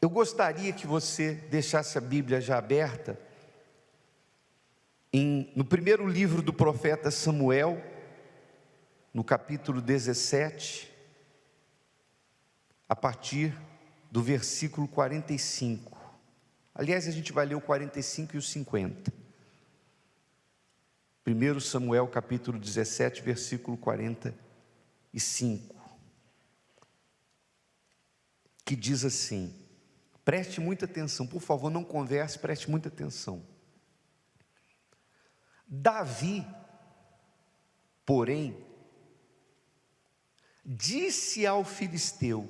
Eu gostaria que você deixasse a Bíblia já aberta no primeiro livro do profeta Samuel, no capítulo 17, a partir do versículo 45. Aliás, a gente vai ler o 45 e o 50. 1 Samuel capítulo 17, versículo 45, que diz assim, preste muita atenção, por favor, não converse, preste muita atenção. Davi, porém, disse ao filisteu: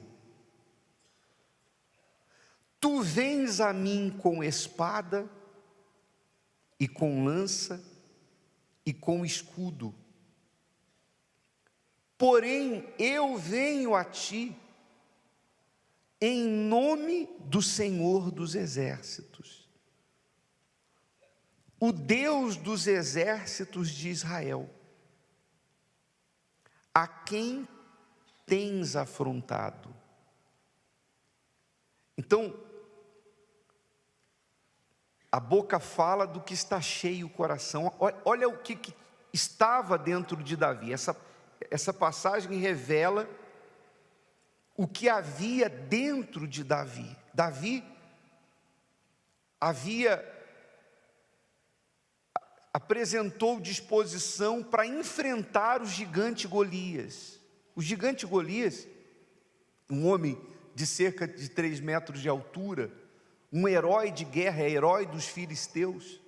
tu vens a mim com espada, e com lança, e com escudo, porém eu venho a ti, em nome do Senhor dos Exércitos, o Deus dos exércitos de Israel, a quem tens afrontado. Então, a boca fala do que está cheio o coração. Olha o que estava dentro de Davi. Essa passagem revela o que havia dentro de Davi. Davi apresentou disposição para enfrentar o gigante Golias. O gigante Golias, um homem de cerca de 3 metros de altura, um herói de guerra, herói dos filisteus,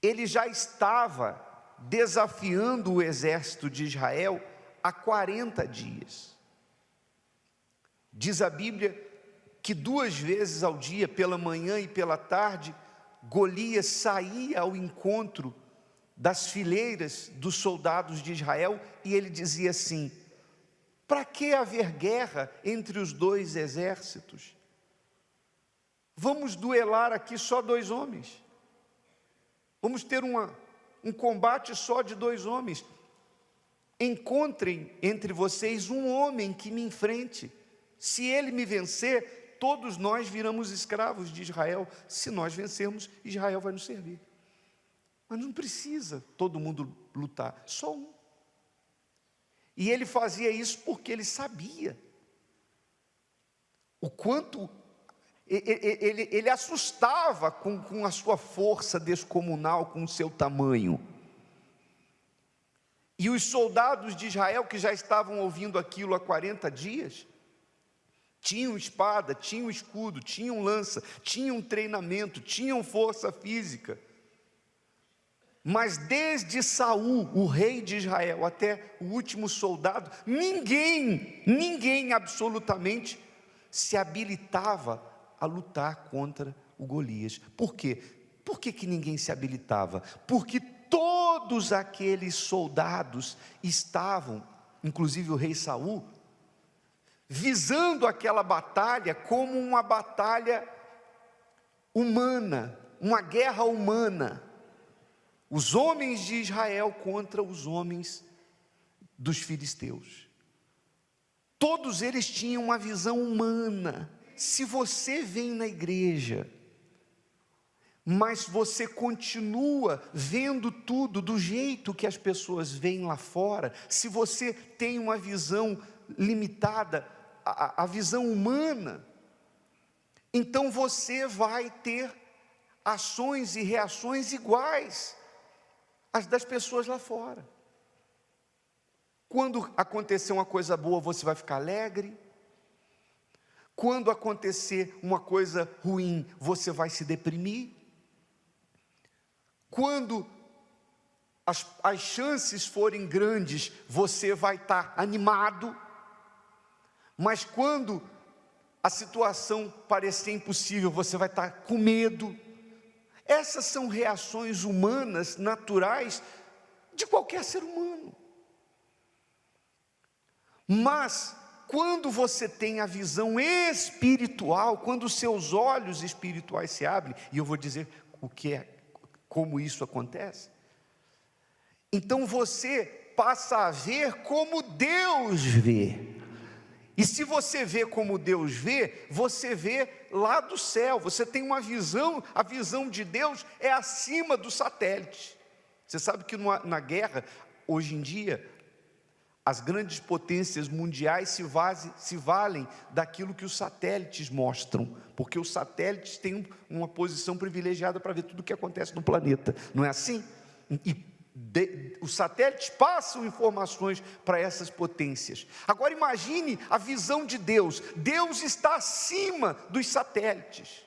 ele já estava desafiando o exército de Israel há 40 dias. Diz a Bíblia que 2 vezes ao dia, pela manhã e pela tarde, Golias saía ao encontro das fileiras dos soldados de Israel, e ele dizia assim: para que haver guerra entre os 2 exércitos? Vamos duelar aqui só 2 homens. Vamos ter um combate só de 2 homens. Encontrem entre vocês um homem que me enfrente. Se ele me vencer, todos nós viramos escravos de Israel. Se nós vencermos, Israel vai nos servir. Mas não precisa todo mundo lutar, só um. E ele fazia isso porque ele sabia o quanto ele assustava com a sua força descomunal, com o seu tamanho. E os soldados de Israel, que já estavam ouvindo aquilo há 40 dias, tinham espada, tinham escudo, tinham lança, tinham treinamento, tinham força física. Mas desde Saul, o rei de Israel, até o último soldado, ninguém absolutamente se habilitava a lutar contra o Golias. Por quê? Por que ninguém se habilitava? Porque todos aqueles soldados estavam, inclusive o rei Saul, visando aquela batalha como uma batalha humana, uma guerra humana. Os homens de Israel contra os homens dos filisteus. Todos eles tinham uma visão humana. Se você vem na igreja, mas você continua vendo tudo do jeito que as pessoas veem lá fora, se você tem uma visão limitada, a visão humana, então você vai ter ações e reações iguais às das pessoas lá fora. Quando acontecer uma coisa boa, você vai ficar alegre. Quando acontecer uma coisa ruim, você vai se deprimir. Quando as chances forem grandes, você vai estar animado. Mas quando a situação parecer impossível, você vai estar com medo. Essas são reações humanas, naturais, de qualquer ser humano. Mas quando você tem a visão espiritual, quando os seus olhos espirituais se abrem, e eu vou dizer como isso acontece, então você passa a ver como Deus vê. E se você vê como Deus vê, você vê lá do céu, você tem uma visão, a visão de Deus é acima do satélite. Você sabe que na guerra, hoje em dia, as grandes potências mundiais se valem daquilo que os satélites mostram, porque os satélites têm uma posição privilegiada para ver tudo o que acontece no planeta, não é assim? Os satélites passam informações para essas potências. Agora imagine a visão de Deus. Deus está acima dos satélites.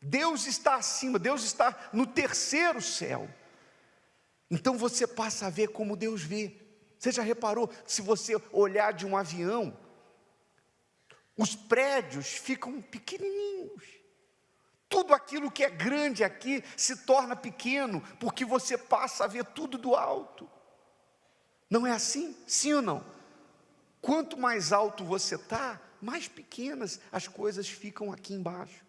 Deus está acima, Deus está no terceiro céu. Então você passa a ver como Deus vê. Você já reparou, se você olhar de um avião, os prédios ficam pequenininhos. Tudo aquilo que é grande aqui se torna pequeno, porque você passa a ver tudo do alto. Não é assim? Sim ou não? Quanto mais alto você está, mais pequenas as coisas ficam aqui embaixo.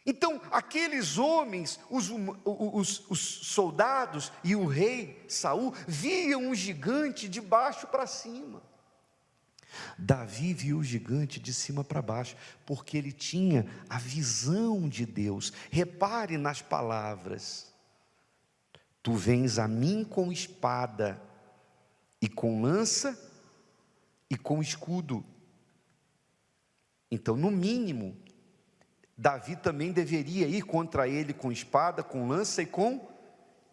Então, aqueles homens, os soldados e o rei Saul, viam um gigante de baixo para cima. Davi viu o gigante de cima para baixo, porque ele tinha a visão de Deus. Repare nas palavras: tu vens a mim com espada, e com lança, e com escudo. Então, no mínimo, Davi também deveria ir contra ele com espada, com lança e com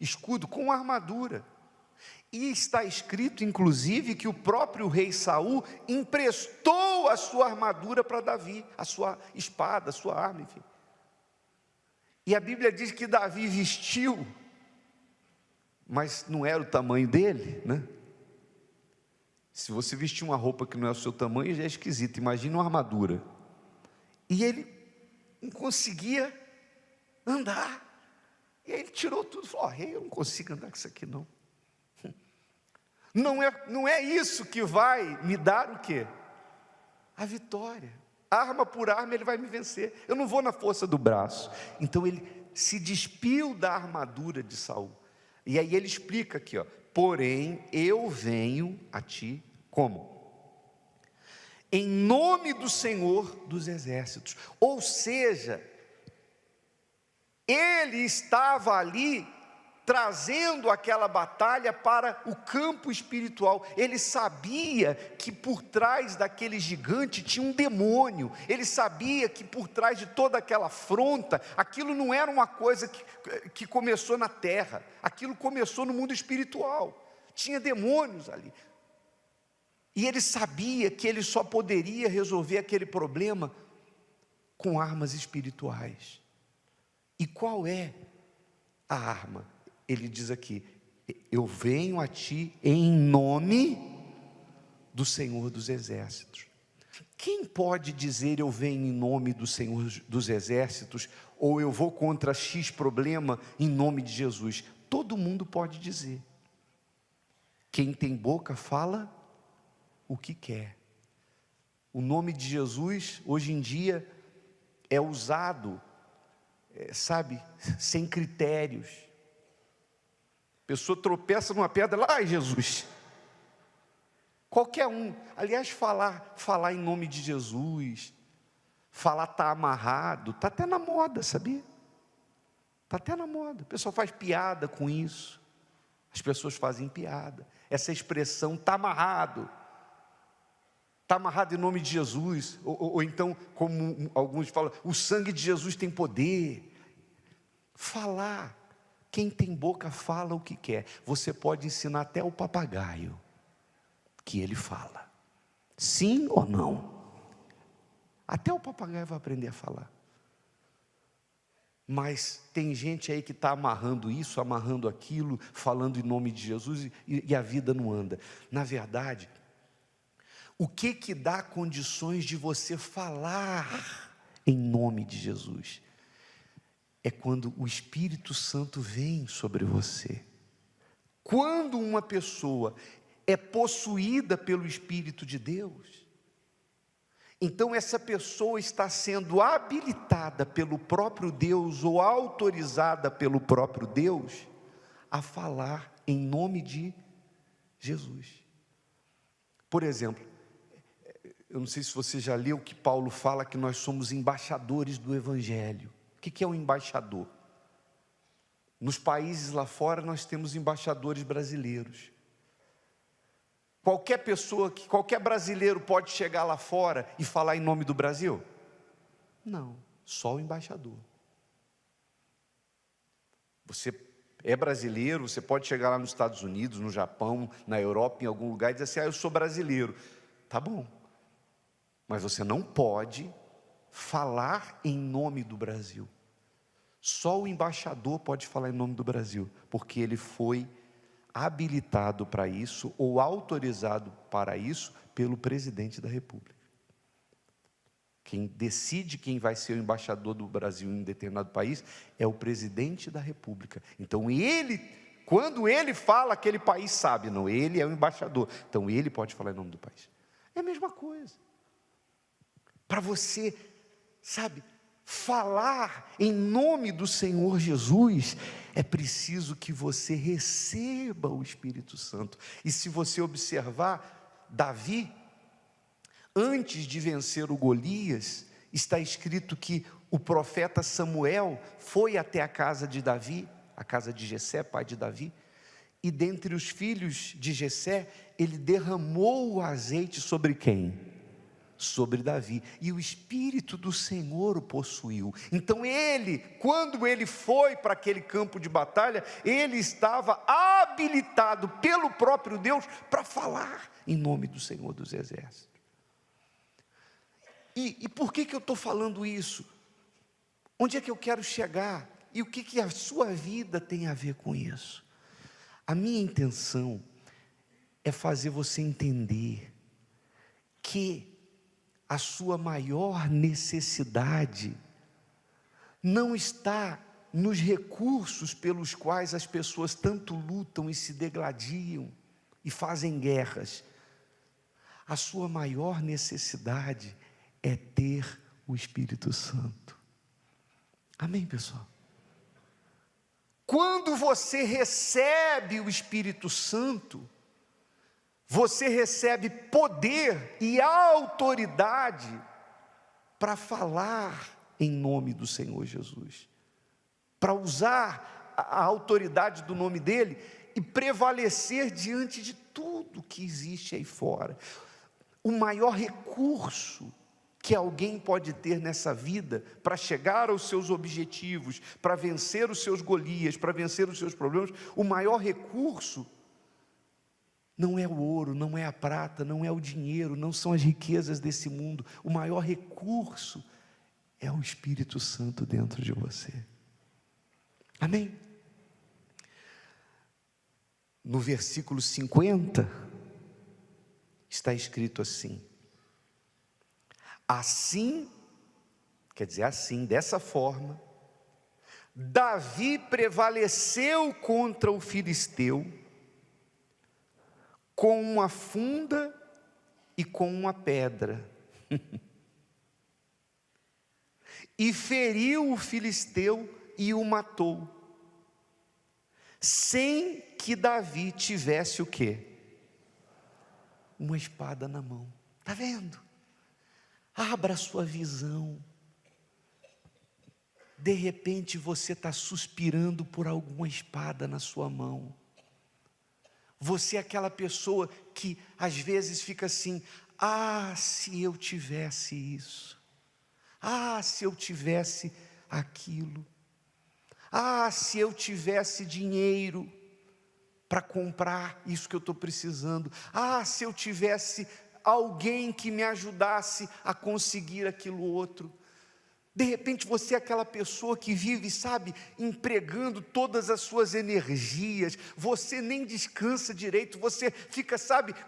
escudo, com armadura. E está escrito, inclusive, que o próprio rei Saul emprestou a sua armadura para Davi, a sua espada, a sua arma, enfim. E a Bíblia diz que Davi vestiu, mas não era o tamanho dele, né? Se você vestir uma roupa que não é o seu tamanho, já é esquisito. Imagina uma armadura. E ele não conseguia andar. E aí ele tirou tudo e falou: rei, eu não consigo andar com isso aqui não. Não é isso que vai me dar o quê? A vitória. Arma por arma ele vai me vencer. Eu não vou na força do braço. Então ele se despiu da armadura de Saul. E aí ele explica aqui, ó: porém eu venho a ti como? Em nome do Senhor dos Exércitos. Ou seja, ele estava ali trazendo aquela batalha para o campo espiritual. Ele sabia que por trás daquele gigante tinha um demônio. Ele sabia que por trás de toda aquela afronta, aquilo não era uma coisa que começou na terra, aquilo começou no mundo espiritual. Tinha demônios ali. E ele sabia que ele só poderia resolver aquele problema com armas espirituais. E qual é a arma? Ele diz aqui: eu venho a ti em nome do Senhor dos Exércitos. Quem pode dizer eu venho em nome do Senhor dos Exércitos, ou eu vou contra X problema em nome de Jesus? Todo mundo pode dizer. Quem tem boca fala o que quer. O nome de Jesus hoje em dia é usado, sem critérios. A pessoa tropeça numa pedra, lá, ai Jesus. Qualquer um, aliás, falar em nome de Jesus, falar está amarrado, está até na moda, sabia? Está até na moda. O pessoal faz piada com isso. As pessoas fazem piada. Essa expressão está amarrado. Está amarrado em nome de Jesus. Ou então, como alguns falam, o sangue de Jesus tem poder. Falar. Quem tem boca fala o que quer. Você pode ensinar até o papagaio que ele fala. Sim ou não? Até o papagaio vai aprender a falar. Mas tem gente aí que está amarrando isso, amarrando aquilo, falando em nome de Jesus e a vida não anda. Na verdade, o que dá condições de você falar em nome de Jesus? É quando o Espírito Santo vem sobre você. Quando uma pessoa é possuída pelo Espírito de Deus, então essa pessoa está sendo habilitada pelo próprio Deus ou autorizada pelo próprio Deus a falar em nome de Jesus. Por exemplo, Eu não sei se você já leu que Paulo fala que nós somos embaixadores do Evangelho. O que é um embaixador? Nos países lá fora nós temos embaixadores brasileiros. Qualquer brasileiro pode chegar lá fora e falar em nome do Brasil? Não, só o embaixador. Você é brasileiro, você pode chegar lá nos Estados Unidos, no Japão, na Europa, em algum lugar e dizer assim, eu sou brasileiro. Tá bom, mas você não pode falar em nome do Brasil. Só o embaixador pode falar em nome do Brasil, porque ele foi habilitado para isso, ou autorizado para isso, pelo presidente da República. Quem decide quem vai ser o embaixador do Brasil em um determinado país é o presidente da República. Então quando ele fala, aquele país sabe, não, ele é o embaixador. Então ele pode falar em nome do país. É a mesma coisa. Para você, falar em nome do Senhor Jesus, é preciso que você receba o Espírito Santo. E se você observar, Davi, antes de vencer o Golias, está escrito que o profeta Samuel foi até a casa de Davi, a casa de Jessé, pai de Davi, e dentre os filhos de Jessé, ele derramou o azeite sobre quem? Sobre Davi, e o Espírito do Senhor o possuiu. Então quando ele foi para aquele campo de batalha, ele estava habilitado pelo próprio Deus para falar em nome do Senhor dos Exércitos. E por que eu estou falando isso? Onde é que eu quero chegar? E o que a sua vida tem a ver com isso? A minha intenção é fazer você entender que a sua maior necessidade não está nos recursos pelos quais as pessoas tanto lutam e se degladiam e fazem guerras. A sua maior necessidade é ter o Espírito Santo. Amém, pessoal? Quando você recebe o Espírito Santo, você recebe poder e autoridade para falar em nome do Senhor Jesus, para usar a autoridade do nome dele e prevalecer diante de tudo que existe aí fora. O maior recurso que alguém pode ter nessa vida para chegar aos seus objetivos, para vencer os seus Golias, para vencer os seus problemas, o maior recurso não é o ouro, não é a prata, não é o dinheiro, não são as riquezas desse mundo. O maior recurso é o Espírito Santo dentro de você. Amém? No versículo 50, está escrito assim: assim, quer dizer assim, dessa forma, Davi prevaleceu contra o filisteu, com uma funda e com uma pedra, e feriu o filisteu e o matou, sem que Davi tivesse o quê? Uma espada na mão. Está vendo? Abra a sua visão. De repente você está suspirando por alguma espada na sua mão. Você é aquela pessoa que às vezes fica assim: ah, se eu tivesse isso, ah, se eu tivesse aquilo, ah, se eu tivesse dinheiro para comprar isso que eu estou precisando, ah, se eu tivesse alguém que me ajudasse a conseguir aquilo outro. De repente você é aquela pessoa que vive, empregando todas as suas energias, você nem descansa direito, você fica,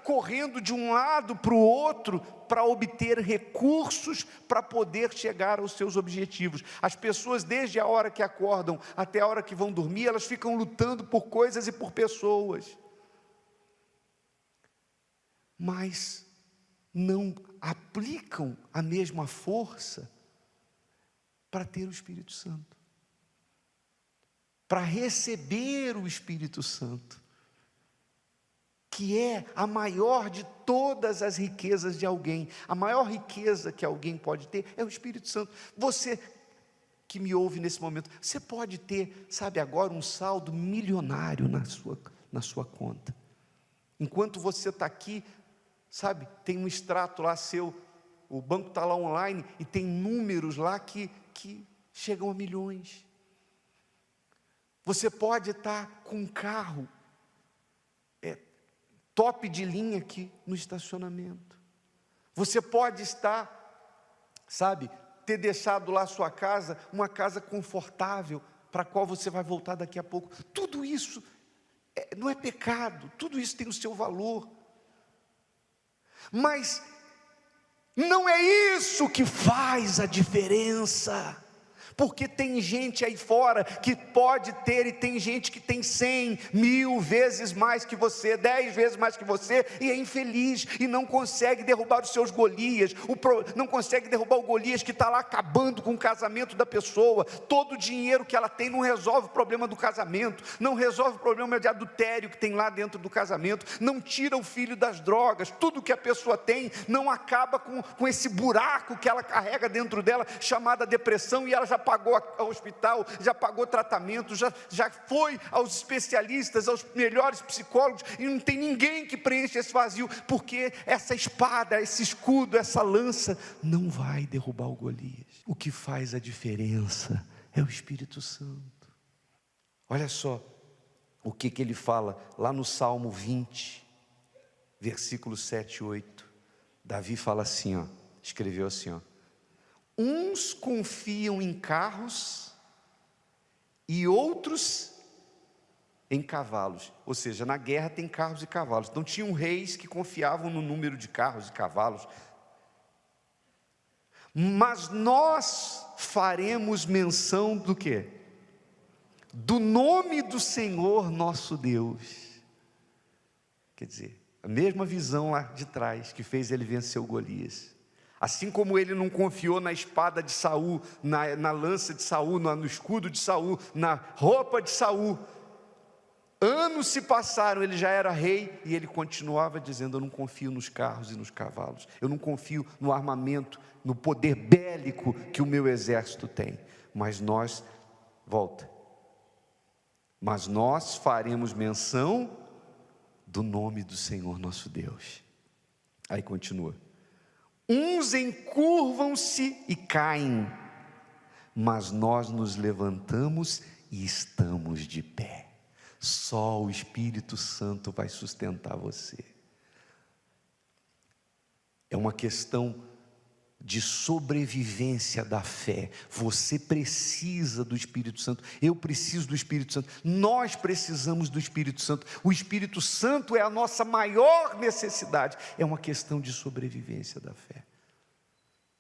correndo de um lado para o outro, para obter recursos, para poder chegar aos seus objetivos. As pessoas, desde a hora que acordam até a hora que vão dormir, elas ficam lutando por coisas e por pessoas, mas não aplicam a mesma força para ter o Espírito Santo, para receber o Espírito Santo, que é a maior de todas as riquezas de alguém. A maior riqueza que alguém pode ter é o Espírito Santo. Você que me ouve nesse momento, você pode ter, sabe, agora um saldo milionário na sua conta. Enquanto você está aqui, sabe, tem um extrato lá seu, o banco está lá online e tem números lá que chegam a milhões. Você pode estar com um carro top de linha aqui no estacionamento. Você pode estar, sabe, ter deixado lá a sua casa, uma casa confortável, para a qual você vai voltar daqui a pouco. Tudo isso não é pecado, tudo isso tem o seu valor. Mas não é isso que faz a diferença. Porque tem gente aí fora que pode ter, e tem gente que tem 100, 1000 vezes mais que você, 10 vezes mais que você, e é infeliz, e não consegue derrubar os seus Golias, não consegue derrubar o Golias que está lá acabando com o casamento da pessoa. Todo o dinheiro que ela tem não resolve o problema do casamento, não resolve o problema de adultério que tem lá dentro do casamento, não tira o filho das drogas. Tudo que a pessoa tem não acaba com esse buraco que ela carrega dentro dela, chamada depressão, e ela já pagou ao hospital, já pagou tratamento, já foi aos especialistas, aos melhores psicólogos, e não tem ninguém que preencha esse vazio, porque essa espada, esse escudo, essa lança, não vai derrubar o Golias. O que faz a diferença é o Espírito Santo. Olha só o que ele fala lá no Salmo 20, versículos 7 e 8, Davi fala assim, ó, escreveu assim, ó: uns confiam em carros e outros em cavalos. Ou seja, na guerra tem carros e cavalos. Então tinham reis que confiavam no número de carros e cavalos. Mas nós faremos menção do quê? Do nome do Senhor nosso Deus. Quer dizer, a mesma visão lá de trás que fez ele vencer o Golias. Assim como ele não confiou na espada de Saul, na lança de Saul, no escudo de Saul, na roupa de Saul, anos se passaram, ele já era rei, e ele continuava dizendo: eu não confio nos carros e nos cavalos, eu não confio no armamento, no poder bélico que o meu exército tem, mas nós faremos menção do nome do Senhor nosso Deus. Aí continua: uns encurvam-se e caem, mas nós nos levantamos e estamos de pé. Só o Espírito Santo vai sustentar você. É uma questão de sobrevivência da fé. Você precisa do Espírito Santo, eu preciso do Espírito Santo, nós precisamos do Espírito Santo. O Espírito Santo é a nossa maior necessidade. É uma questão de sobrevivência da fé.